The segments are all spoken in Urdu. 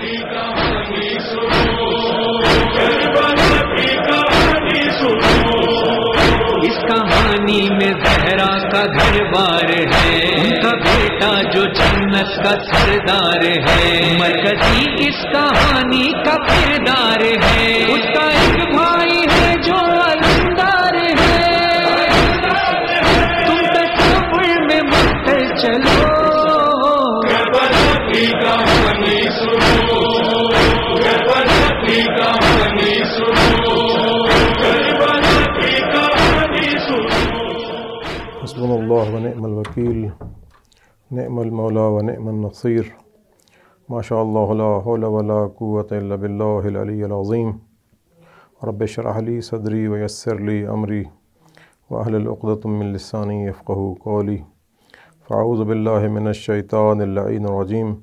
کی کہانی سنو، کربلا کی کہانی سنو۔ اس کہانی میں زہرا کا گھر بار ہے، ان کا بیٹا جو جنت کا سردار ہے، مرکزی اس کہانی کا کردار ہے، اس کا ایک بھائی ہے جو علمدار ہے، تم تصور میں مت چلو، کربلا کی کہانی سنو، کربلا کی کہانی سنو، کربلا کی کہانی سنو۔ حسبنا اللہ ونعم الوکیل، نعم المولا ونعم النصیر، ما شاء اللہ لا حول ولا قوۃ الا باللہ العلی العظیم۔ رب اشرح لی صدری ویسر لی امری واحلل عقدۃ من لسانی یفقہوا قولی۔ فاعوذ باللہ من الشیطان اللعین الرجیم،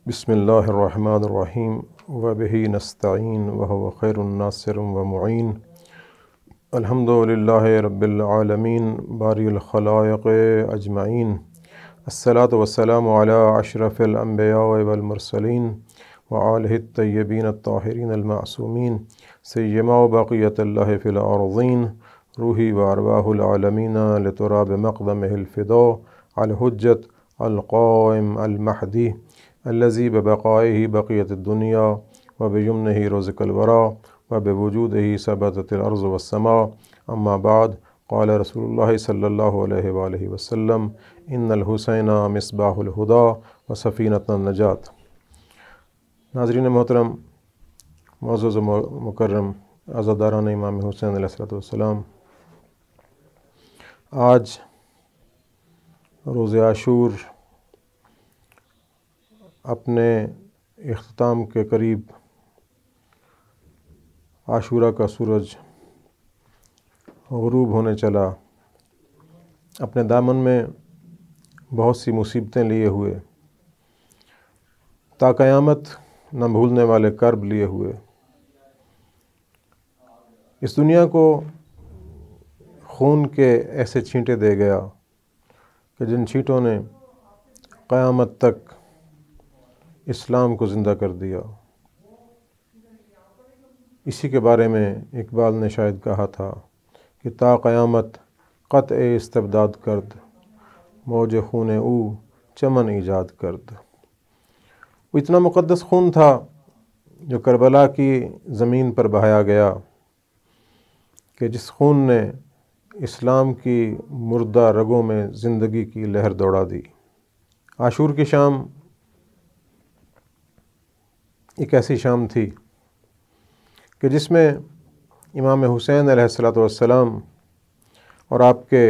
بسم اللہ الرحمن الرحیم، وبہ نستعین وہو خیر الناصر ومعین۔ الحمد للہ رب العالمین باری الخلائق اجمعین، الصلاۃ والسلام علی اشرف الانبیاء والمرسلین وآلہ الطیبین الطاہرین المعصومین، سیما بقیۃ اللہ فی الارضین، روحی وارواح العالمین لتراب مقدمہ الفداء الحجت القائم المہدی الذی ببقائہ بقیت الدنیا وبیمنہ رزق الورا وبوجودہ ثبتت الارض والسماء۔ اما بعد، قال رسول اللہ صلی اللہ علیہ وآلہ وسلم، ان الحسین مصباح الہدی وسفینۃ النجات۔ ناظرین محترم، معزز و مکرم عزاداران امام حسین علیہ السلام، آج روز عاشور اپنے اختتام کے قریب، عاشورہ کا سورج غروب ہونے چلا، اپنے دامن میں بہت سی مصیبتیں لیے ہوئے، تا قیامت نہ بھولنے والے کرب لیے ہوئے، اس دنیا کو خون کے ایسے چھینٹے دے گیا کہ جن چھینٹوں نے قیامت تک اسلام کو زندہ کر دیا۔ اسی کے بارے میں اقبال نے شاید کہا تھا کہ تا قیامت قطع استبداد کرد، موج خون او چمن ایجاد کرد۔ وہ اتنا مقدس خون تھا جو کربلا کی زمین پر بہایا گیا، کہ جس خون نے اسلام کی مردہ رگوں میں زندگی کی لہر دوڑا دی۔ عاشور کی شام ایک ایسی شام تھی کہ جس میں امام حسین علیہ السلام اور آپ کے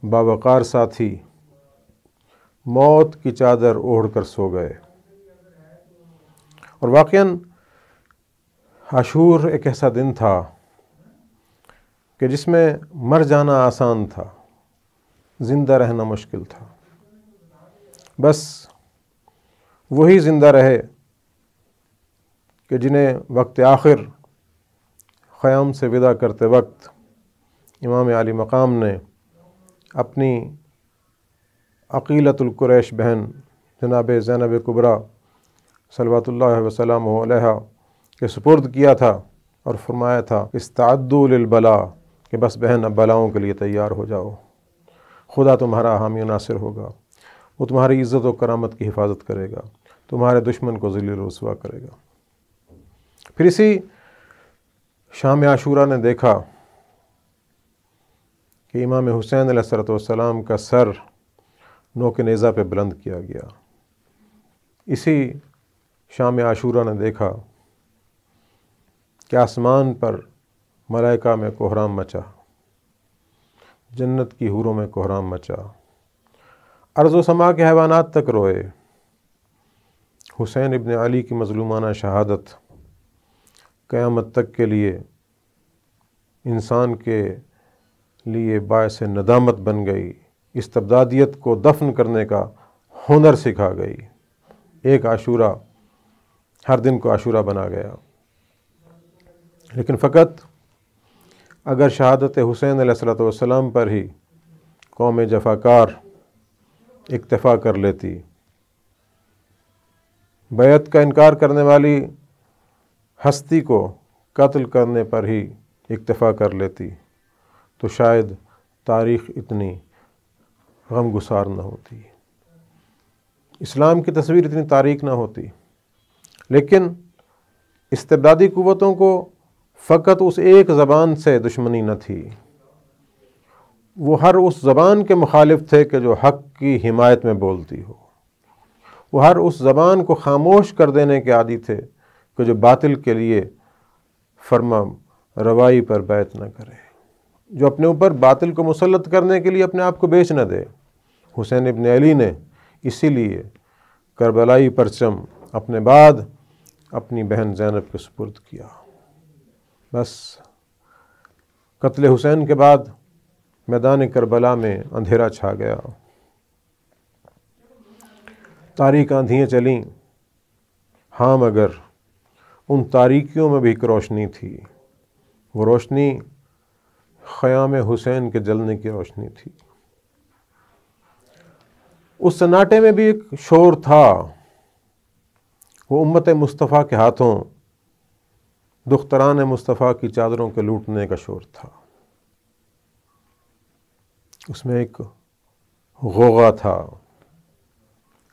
باوقار ساتھی موت کی چادر اوڑھ کر سو گئے۔ اور واقعاً عاشور ایک ایسا دن تھا کہ جس میں مر جانا آسان تھا، زندہ رہنا مشکل تھا۔ بس وہی زندہ رہے کہ جنہیں وقت آخر خیام سے ودا کرتے وقت امام علی مقام نے اپنی عقیلۃ القریش بہن جناب زینب کبریٰ صلوات اللہ وسلامہ علیہا کے سپرد کیا تھا، اور فرمایا تھا استعدوا للبلا، کہ بس بہن اب بلاؤں کے لیے تیار ہو جاؤ، خدا تمہارا حامی و ناصر ہوگا، وہ تمہاری عزت و کرامت کی حفاظت کرے گا، تمہارے دشمن کو ذلیل و رسوا کرے گا۔ پھر اسی شام عاشورہ نے دیکھا کہ امام حسین علیہ السلام کا سر نوک نیزہ پہ بلند کیا گیا۔ اسی شام عاشورہ نے دیکھا کہ آسمان پر ملائکہ میں کوہرام مچا، جنت کی حوروں میں کوہرام مچا، ارض و سما کے حیوانات تک روئے۔ حسین ابن علی کی مظلومانہ شہادت قیامت تک کے لیے انسان کے لیے باعث ندامت بن گئی، استبدادیت کو دفن کرنے کا ہنر سکھا گئی۔ ایک عاشورہ ہر دن کو عاشورہ بنا گیا، لیکن فقط اگر شہادت حسین علیہ السلام پر ہی قوم جفاکار اکتفا کر لیتی، بیعت کا انکار کرنے والی ہستی کو قتل کرنے پر ہی اکتفا کر لیتی تو شاید تاریخ اتنی غم گسار نہ ہوتی، اسلام کی تصویر اتنی تاریک نہ ہوتی۔ لیکن استبدادی قوتوں کو فقط اس ایک زبان سے دشمنی نہ تھی، وہ ہر اس زبان کے مخالف تھے کہ جو حق کی حمایت میں بولتی ہو، وہ ہر اس زبان کو خاموش کر دینے کے عادی تھے کہ جو باطل کے لیے فرما روائی پر بیعت نہ کرے، جو اپنے اوپر باطل کو مسلط کرنے کے لیے اپنے آپ کو بیچ نہ دے۔ حسین ابن علی نے اسی لیے کربلائی پرچم اپنے بعد اپنی بہن زینب کے سپرد کیا۔ بس قتل حسین کے بعد میدان کربلا میں اندھیرا چھا گیا، تاریک آندھیاں چلیں، ہاں مگر ان تاریکیوں میں بھی ایک روشنی تھی، وہ روشنی خیام حسین کے جلنے کی روشنی تھی۔ اس سناٹے میں بھی ایک شور تھا، وہ امت مصطفیٰ کے ہاتھوں دختران مصطفیٰ کی چادروں کے لوٹنے کا شور تھا۔ اس میں ایک غوغا تھا،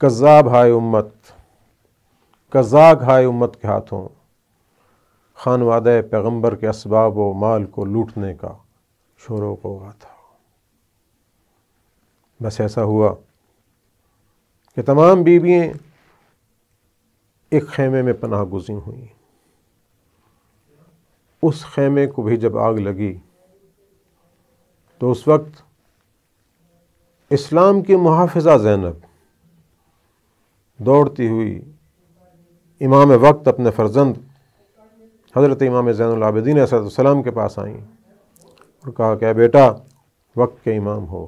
کذاب ہائے امت، کذاک ہائے امت کے ہاتھوں خانوادہ پیغمبر کے اسباب و مال کو لوٹنے کا شور و غوغا تھا۔ بس ایسا ہوا کہ تمام بیویاں ایک خیمے میں پناہ گزین ہوئیں۔ اس خیمے کو بھی جب آگ لگی تو اس وقت اسلام کی محافظہ زینب دوڑتی ہوئی امام وقت اپنے فرزند حضرت امام زین العابدین علیہ السلام کے پاس آئیں اور کہا کہ اے بیٹا، وقت کے امام ہو،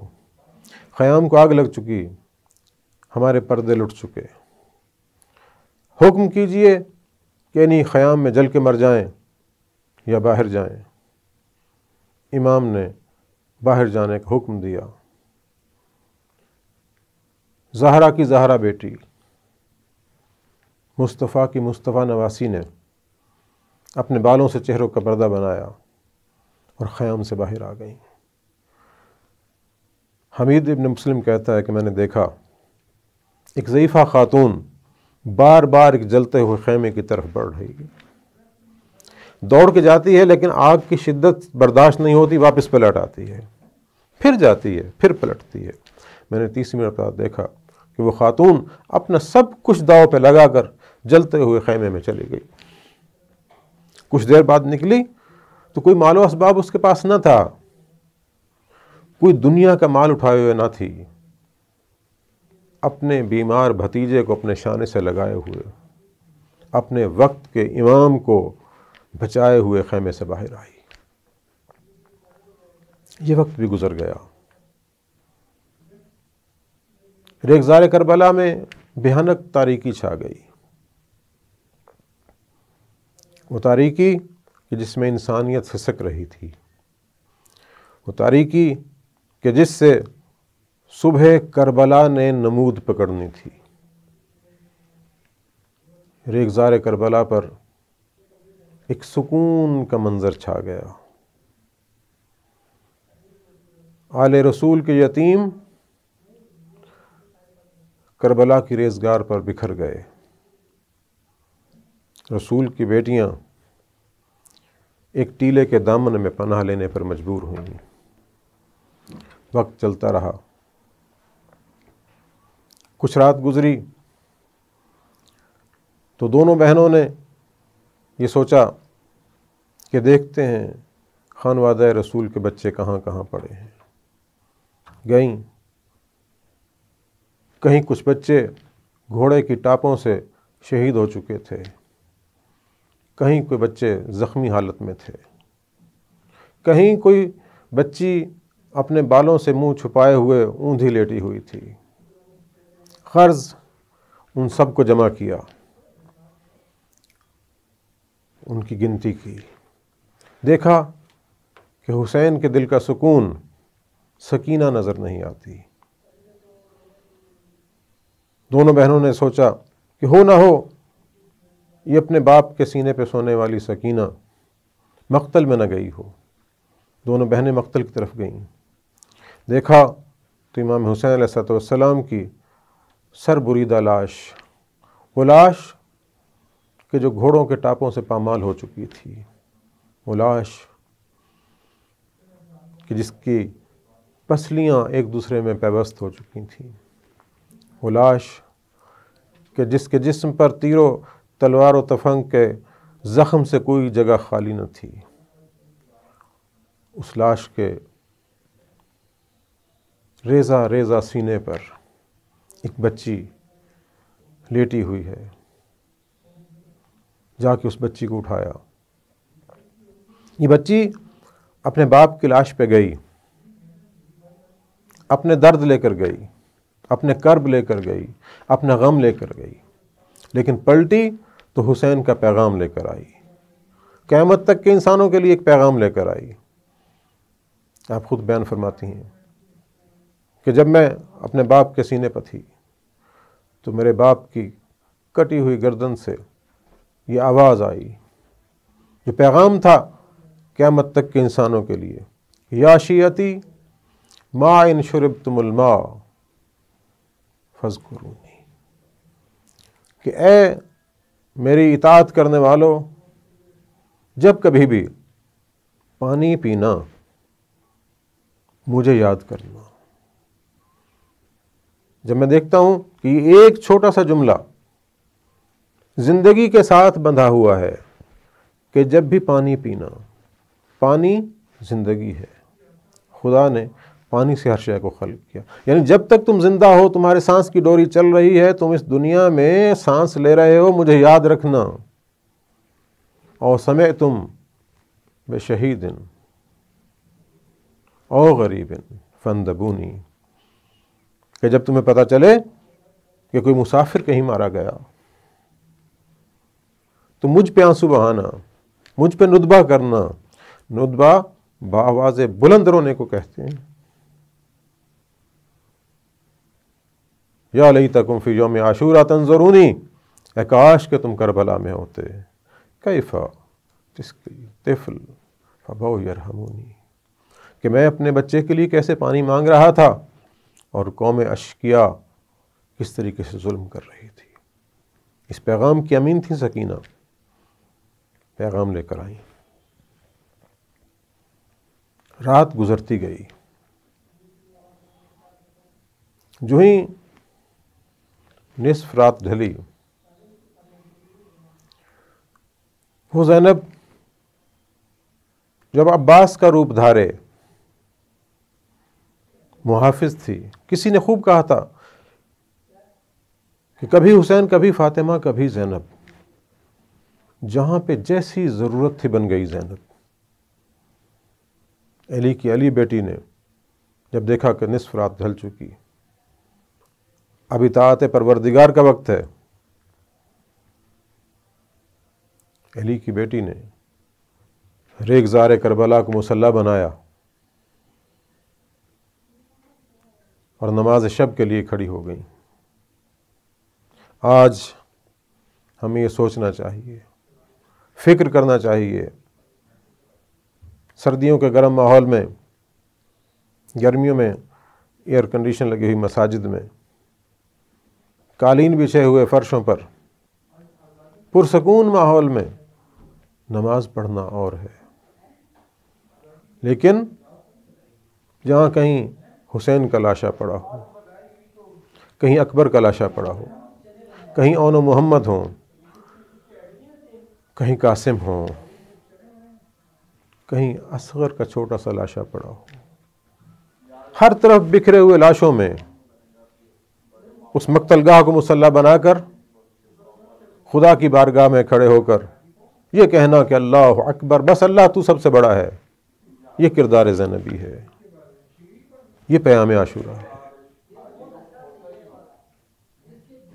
خیام کو آگ لگ چکی، ہمارے پردے لٹ چکے، حکم کیجئے کہ انہی خیام میں جل کے مر جائیں یا باہر جائیں۔ امام نے باہر جانے کا حکم دیا۔ زہرا کی زہرا بیٹی، مصطفیٰ کی مصطفیٰ نواسی نے اپنے بالوں سے چہروں کا پردہ بنایا اور خیام سے باہر آ گئیں۔ حمید ابن مسلم کہتا ہے کہ میں نے دیکھا ایک ضعیفہ خاتون بار بار ایک جلتے ہوئے خیمے کی طرف بڑھ رہی ہے، دوڑ کے جاتی ہے لیکن آگ کی شدت برداشت نہیں ہوتی، واپس پلٹ آتی ہے، پھر جاتی ہے، پھر پلٹتی ہے۔ میں نے 30 منٹ بعد دیکھا کہ وہ خاتون اپنا سب کچھ داؤ پہ لگا کر جلتے ہوئے خیمے میں چلی گئی۔ کچھ دیر بعد نکلی تو کوئی مال و اسباب اس کے پاس نہ تھا، کوئی دنیا کا مال اٹھائے ہوئے نہ تھی، اپنے بیمار بھتیجے کو اپنے شانے سے لگائے ہوئے، اپنے وقت کے امام کو بچائے ہوئے خیمے سے باہر آئی۔ یہ وقت بھی گزر گیا۔ ریگزار کربلا میں بھیانک تاریکی چھا گئی، وہ تاریکی کہ جس میں انسانیت سسک رہی تھی، وہ تاریکی کہ جس سے صبح کربلا نے نمود پکڑنی تھی۔ ریگزار کربلا پر ایک سکون کا منظر چھا گیا۔ آل رسول کے یتیم کربلا کی ریزگار پر بکھر گئے، رسول کی بیٹیاں ایک ٹیلے کے دامن میں پناہ لینے پر مجبور ہوئیں۔ وقت چلتا رہا، کچھ رات گزری تو دونوں بہنوں نے یہ سوچا کہ دیکھتے ہیں خانوادہ رسول کے بچے کہاں کہاں پڑے ہیں۔ گئیں، کہیں کچھ بچے گھوڑے کی ٹاپوں سے شہید ہو چکے تھے، کہیں کوئی بچے زخمی حالت میں تھے، کہیں کوئی بچی اپنے بالوں سے منہ چھپائے ہوئے اوندھی لیٹی ہوئی تھی۔ غرض ان سب کو جمع کیا، ان کی گنتی کی، دیکھا کہ حسین کے دل کا سکون، سکینہ نظر نہیں آتی۔ دونوں بہنوں نے سوچا کہ ہو نہ ہو یہ اپنے باپ کے سینے پہ سونے والی سکینہ مقتل میں نہ گئی ہو۔ دونوں بہنیں مقتل کی طرف گئیں، دیکھا تو امام حسین علیہ السلام کی سر بریدہ لاش، وہ لاش کہ جو گھوڑوں کے ٹاپوں سے پامال ہو چکی تھی، وہ لاش کہ جس کی پسلیاں ایک دوسرے میں پیوست ہو چکی تھیں، وہ لاش کہ جس کے جسم پر تیر و تلوار و تفنگ کے زخم سے کوئی جگہ خالی نہ تھی، اس لاش کے ریزہ ریزہ سینے پر ایک بچی لیٹی ہوئی ہے۔ جا کے اس بچی کو اٹھایا۔ یہ بچی اپنے باپ کی لاش پہ گئی، اپنے درد لے کر گئی، اپنے کرب لے کر گئی، اپنا غم لے کر گئی، لیکن پلٹی تو حسین کا پیغام لے کر آئی، قیامت تک کے انسانوں کے لیے ایک پیغام لے کر آئی۔ آپ خود بیان فرماتی ہیں کہ جب میں اپنے باپ کے سینے پر تھی تو میرے باپ کی کٹی ہوئی گردن سے یہ آواز آئی، جو پیغام تھا قیامت تک کے انسانوں کے لیے، یا شیعتی ما ان شربتم الماء فاذکرونی، کہ اے میری اطاعت کرنے والوں، جب کبھی بھی پانی پینا مجھے یاد کرنا۔ جب میں دیکھتا ہوں کہ یہ ایک چھوٹا سا جملہ زندگی کے ساتھ بندھا ہوا ہے کہ جب بھی پانی پینا، پانی زندگی ہے، خدا نے پانی سے ہر شے کو خلق کیا، یعنی جب تک تم زندہ ہو، تمہارے سانس کی ڈوری چل رہی ہے، تم اس دنیا میں سانس لے رہے ہو، مجھے یاد رکھنا۔ اور سمعتم بشہید او غریب فاندبونی، کہ جب تمہیں پتہ چلے کہ کوئی مسافر کہیں مارا گیا تو مجھ پہ آنسو بہانا، مجھ پہ ندبہ کرنا۔ ندبہ بآواز بلند رونے کو کہتے ہیں۔ یا لیتکم فی یوم عاشورا تنظرونی، اے کاش کہ تم کربلا میں ہوتے۔ کیف تسقی طفل فابوا یرحمونی، کہ میں اپنے بچے کے لیے کیسے پانی مانگ رہا تھا اور قوم اشقیا کس طریقے سے ظلم کر رہی تھی۔ اس پیغام کی امین تھی سکینہ، پیغام لے کر آئیں۔ رات گزرتی گئی، جو ہی نصف رات ڈھلی، وہ زینب جب عباس کا روپ دھارے محافظ تھی، کسی نے خوب کہا تھا کہ کبھی حسین، کبھی فاطمہ، کبھی زینب، جہاں پہ جیسی ضرورت تھی بن گئی زینب۔ علی کی علی بیٹی نے جب دیکھا کہ نصف رات ڈھل چکی، اب اطاعت پروردگار کا وقت ہے، علی کی بیٹی نے ریگزار کربلا کو مصلی بنایا اور نماز شب کے لیے کھڑی ہو گئی۔ آج ہمیں یہ سوچنا چاہیے، فکر کرنا چاہیے، سردیوں کے گرم ماحول میں، گرمیوں میں ایئر کنڈیشن لگی ہوئی مساجد میں، قالین بچھے ہوئے فرشوں پر، پرسکون ماحول میں نماز پڑھنا اور ہے، لیکن جہاں کہیں حسین کا لاشا پڑا ہو، کہیں اکبر کا لاشا پڑا ہو، کہیں اون و محمد ہوں، کہیں قاسم ہوں، کہیں اصغر کا چھوٹا سا لاشا پڑا ہو، ہر طرف بکھرے ہوئے لاشوں میں اس مقتل گاہ کو مصلی بنا کر خدا کی بارگاہ میں کھڑے ہو کر یہ کہنا کہ اللہ اکبر، بس اللہ تو سب سے بڑا ہے، یہ کردار زینبی ہے، یہ پیام عاشورہ ہے۔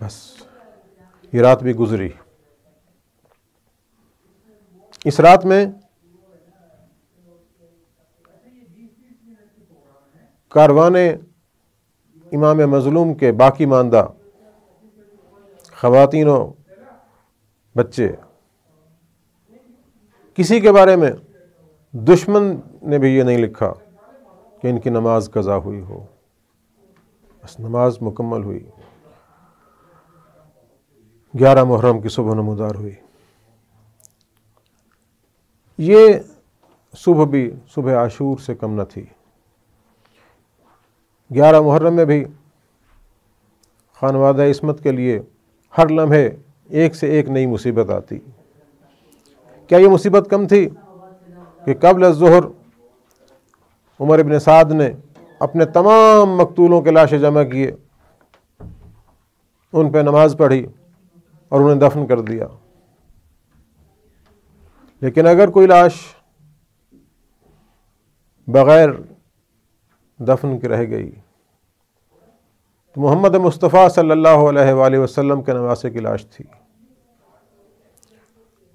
بس یہ رات بھی گزری۔ اس رات میں کاروان امام مظلوم کے باقی ماندہ خواتین و بچے، کسی کے بارے میں دشمن نے بھی یہ نہیں لکھا کہ ان کی نماز قضا ہوئی ہو، بس نماز مکمل ہوئی، 11 محرم کی صبح نمودار ہوئی۔ یہ صبح بھی صبح عاشور سے کم نہ تھی۔ 11 محرم میں بھی خانوادہ عصمت کے لیے ہر لمحے ایک سے ایک نئی مصیبت آتی۔ کیا یہ مصیبت کم تھی کہ قبل الظہر عمر ابن سعد نے اپنے تمام مقتولوں کے لاشیں جمع کیے، ان پہ نماز پڑھی اور انہیں دفن کر دیا۔ لیکن اگر کوئی لاش بغیر دفن کے رہ گئی تو محمد مصطفیٰ صلی اللہ علیہ وآلہ وسلم کے نواسے کی لاش تھی،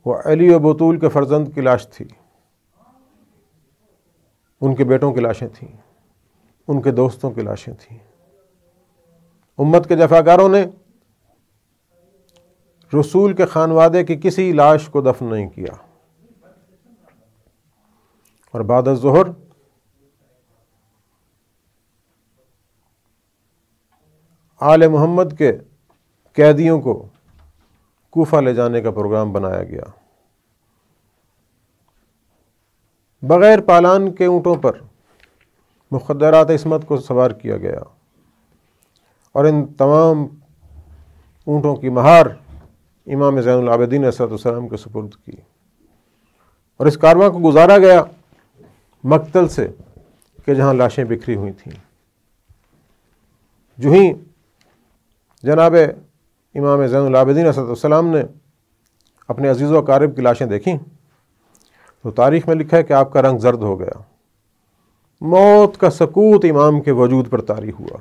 وہ علی و بطول کے فرزند کی لاش تھی، ان کے بیٹوں کی لاشیں تھیں، ان کے دوستوں کی لاشیں تھیں۔ امت کے جفاکاروں نے رسول کے خانوادے کی کسی لاش کو دفن نہیں کیا، اور بعد الظہر آل محمد کے قیدیوں کو کوفہ لے جانے کا پروگرام بنایا گیا۔ بغیر پالان کے اونٹوں پر مخدرات عصمت کو سوار کیا گیا اور ان تمام اونٹوں کی مہار امام زین العابدین علیہ السلام کے سپرد کی، اور اس کارواں کو گزارا گیا مقتل سے کہ جہاں لاشیں بکھری ہوئی تھیں۔ جو ہی جناب امام زین العابدین علیہ السلام نے اپنے عزیز و اقارب کی لاشیں دیکھیں تو تاریخ میں لکھا ہے کہ آپ کا رنگ زرد ہو گیا، موت کا سکوت امام کے وجود پر طاری ہوا۔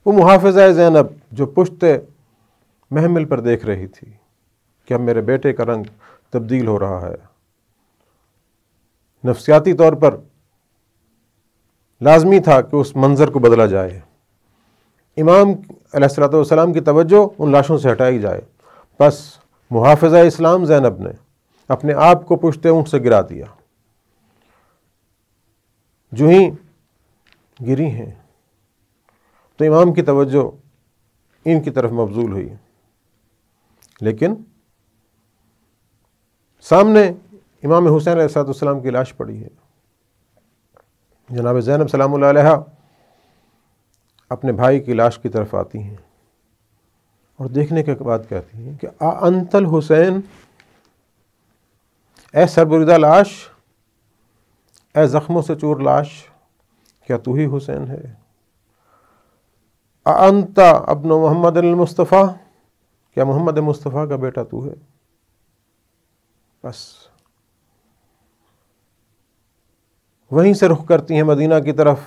وہ محافظہ زینب جو پشت محمل پر دیکھ رہی تھی کہ اب میرے بیٹے کا رنگ تبدیل ہو رہا ہے، نفسیاتی طور پر لازمی تھا کہ اس منظر کو بدلا جائے، امام علیہ الصلوۃ والسلام کی توجہ ان لاشوں سے ہٹائی جائے۔ بس محافظہ اسلام زینب نے اپنے آپ کو پشت اونٹ سے گرا دیا۔ جو ہی گری ہیں تو امام کی توجہ ان کی طرف مبذول ہوئی، لیکن سامنے امام حسین علیہ السلام کی لاش پڑی ہے۔ جناب زینب سلام اللہ علیہا اپنے بھائی کی لاش کی طرف آتی ہیں اور دیکھنے کے بعد کہتی ہیں کہ انت الحسین، اے سربریدہ لاش، اے زخموں سے چور لاش، کیا تو ہی حسین ہے؟ انت ابن محمد المصطفیٰ، کیا محمد مصطفیٰ کا بیٹا تو ہے؟ بس وہیں سے رخ کرتی ہیں مدینہ کی طرف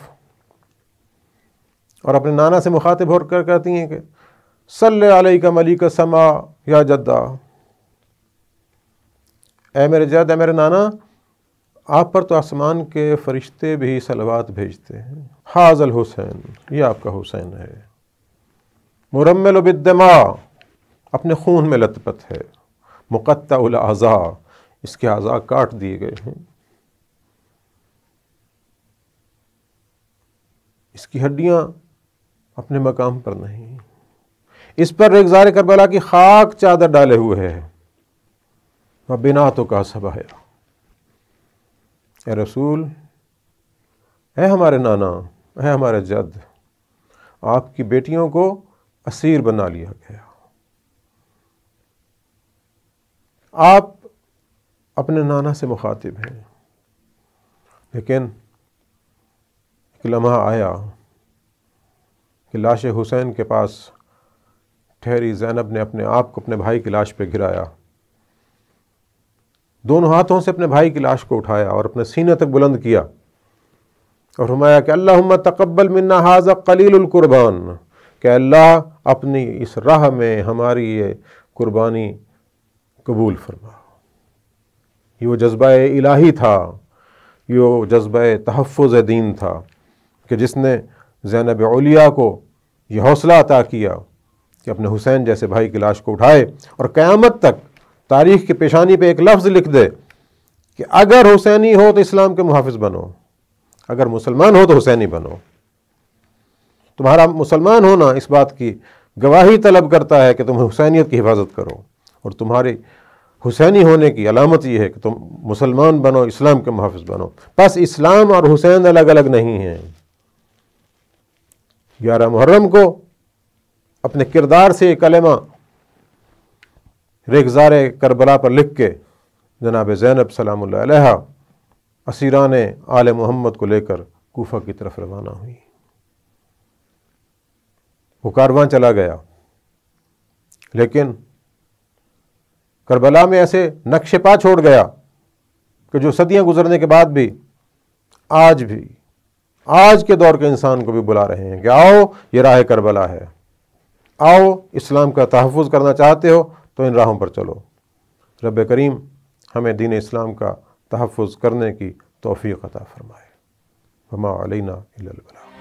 اور اپنے نانا سے مخاطب ہو کر کہتی ہیں کہ صلی علیک ملیک السما یا جدہ، اے میرے جد، اے میرے نانا، آپ پر تو آسمان کے فرشتے بھی صلوات بھیجتے ہیں۔ حاذ الحسین، یہ آپ کا حسین ہے، مرمل بالدماء، اپنے خون میں لت پت ہے، مقطع الاعضاء، اس کے اعضاء کاٹ دیے گئے ہیں، اس کی ہڈیاں اپنے مقام پر نہیں، اس پر ریگزار کربلا کی خاک چادر ڈالے ہوئے ہے، وبناتک صبایا۔ اے رسول، اے ہمارے نانا، اے ہمارے جد، آپ کی بیٹیوں کو اسیر بنا لیا گیا۔ آپ اپنے نانا سے مخاطب ہیں، لیکن ایک لمحہ آیا کہ لاش حسین کے پاس ٹھہری زینب نے اپنے آپ کو اپنے بھائی کی لاش پہ گرایا، دونوں ہاتھوں سے اپنے بھائی کی لاش کو اٹھایا اور اپنے سینے تک بلند کیا اور فرمایا کہ اللہم تقبل منا ھذا قلیل القربان، کہ اللہ اپنی اس راہ میں ہماری یہ قربانی قبول فرما۔ یہ وہ جذبہ الہی تھا، یہ وہ جذبہ تحفظ دین تھا کہ جس نے زینب علیا کو یہ حوصلہ عطا کیا کہ اپنے حسین جیسے بھائی کی لاش کو اٹھائے اور قیامت تک تاریخ کی پیشانی پہ ایک لفظ لکھ دے کہ اگر حسینی ہو تو اسلام کے محافظ بنو، اگر مسلمان ہو تو حسینی بنو۔ تمہارا مسلمان ہونا اس بات کی گواہی طلب کرتا ہے کہ تم حسینیت کی حفاظت کرو، اور تمہاری حسینی ہونے کی علامت یہ ہے کہ تم مسلمان بنو، اسلام کے محافظ بنو۔ پس اسلام اور حسین الگ الگ نہیں ہیں۔ 11 محرم کو اپنے کردار سے یہ کلمہ ریگزار کربلا پر لکھ کے جناب زینب سلام اللہ علیہا اسیران آل محمد کو لے کر کوفہ کی طرف روانہ ہوئی۔ وہ کارواں چلا گیا، لیکن کربلا میں ایسے نقش پا چھوڑ گیا کہ جو صدیاں گزرنے کے بعد بھی آج کے دور کے انسان کو بھی بلا رہے ہیں کہ آؤ، یہ راہ کربلا ہے، آؤ اسلام کا تحفظ کرنا چاہتے ہو تو ان راہوں پر چلو۔ رب کریم ہمیں دین اسلام کا تحفظ کرنے کی توفیق عطا فرمائے۔ وما علینا الا البلاغ۔